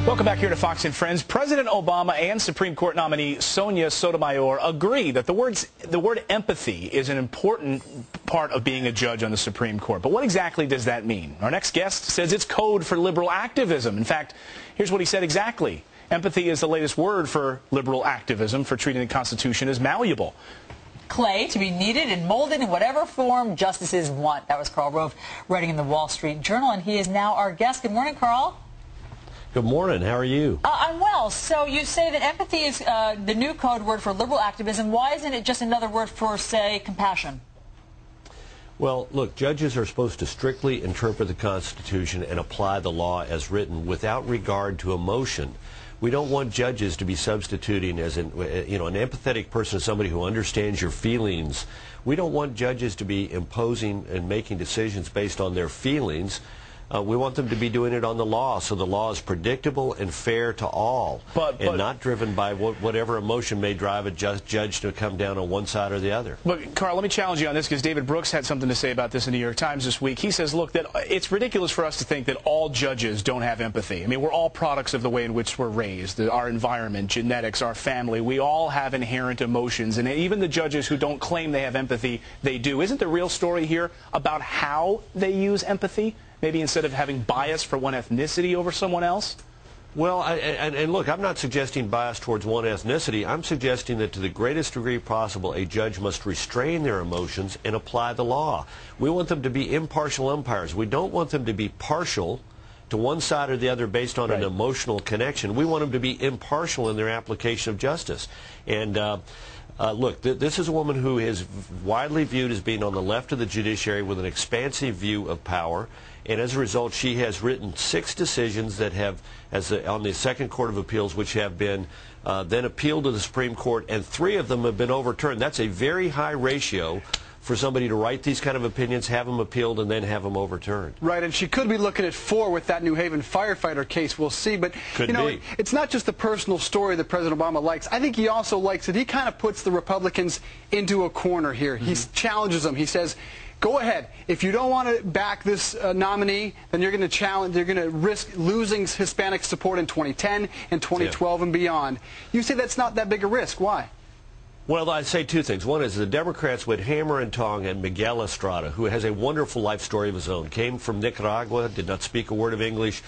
Welcome back here to Fox and Friends. President Obama and Supreme Court nominee Sonia Sotomayor agree that the word empathy is an important part of being a judge on the Supreme Court. But what exactly does that mean? Our next guest says it's code for liberal activism. In fact, here's what he said exactly. Empathy is the latest word for liberal activism, for treating the Constitution as malleable. Clay to be kneaded and molded in whatever form justices want. That was Karl Rove writing in the Wall Street Journal, and he is now our guest. Good morning, Karl. Good morning. How are you? I'm well. So you say that empathy is the new code word for liberal activism. Why isn't it just another word for, say, compassion? Well, look, judges are supposed to strictly interpret the Constitution and apply the law as written without regard to emotion. We don't want judges to be substituting as an empathetic person, somebody who understands your feelings. We don't want judges to be imposing and making decisions based on their feelings. We want them to be doing it on the law, so the law is predictable and fair to all, and not driven by whatever emotion may drive a judge to come down on one side or the other. But, Karl, let me challenge you on this, because David Brooks had something to say about this in the New York Times this week. He says, look, that it's ridiculous for us to think that all judges don't have empathy. I mean, we're all products of the way in which we're raised, our environment, genetics, our family. We all have inherent emotions, and even the judges who don't claim they have empathy, they do. Isn't the real story here about how they use empathy? Maybe instead of having bias for one ethnicity over someone else? Well, and look, I'm not suggesting bias towards one ethnicity. I'm suggesting that to the greatest degree possible, a judge must restrain their emotions and apply the law. We want them to be impartial umpires. We don't want them to be partial to one side or the other based on an emotional connection. We want them to be impartial in their application of justice. And look, this is a woman who is widely viewed as being on the left of the judiciary with an expansive view of power, and as a result, she has written 6 decisions that have, on the Second Court of Appeals, which have been then appealed to the Supreme Court, and 3 of them have been overturned. That's a very high ratio for somebody to write these kind of opinions, have them appealed, and then have them overturned. Right, and she could be looking at 4 with that New Haven firefighter case. We'll see. But, it's not just the personal story that President Obama likes. I think he also likes that he kind of puts the Republicans into a corner here. He challenges them. He says, go ahead. If you don't want to back this nominee, then you're going to risk losing Hispanic support in 2010 and 2012 and beyond. You say that's not that big a risk. Why? Well, I'd say 2 things. One is the Democrats would hammer and tong and Miguel Estrada, who has a wonderful life story of his own, came from Nicaragua, did not speak a word of English,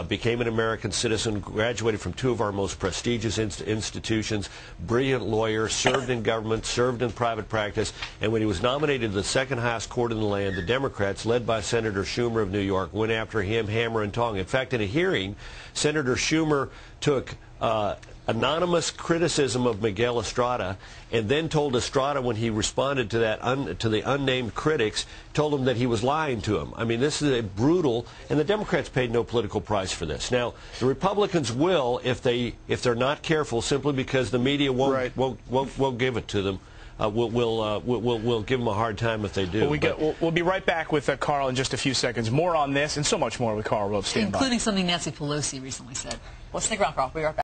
became an American citizen, graduated from 2 of our most prestigious institutions, brilliant lawyer, served in government, served in private practice, and when he was nominated to the second highest court in the land, the Democrats, led by Senator Schumer of New York, went after him hammer and tong. In fact, in a hearing, Senator Schumer took anonymous criticism of Miguel Estrada, and then told Estrada, when he responded to that to the unnamed critics, told him that he was lying to him. I mean, this is a brutal, and the Democrats paid no political price for this. Now, the Republicans will, if they're not careful, simply because the media won't give it to them. We'll give them a hard time if they do. We'll be right back with Karl in just a few seconds. More on this and so much more with Karl Rove. Stand by. Including something Nancy Pelosi recently said. Well, stick around, Karl. We'll be right back.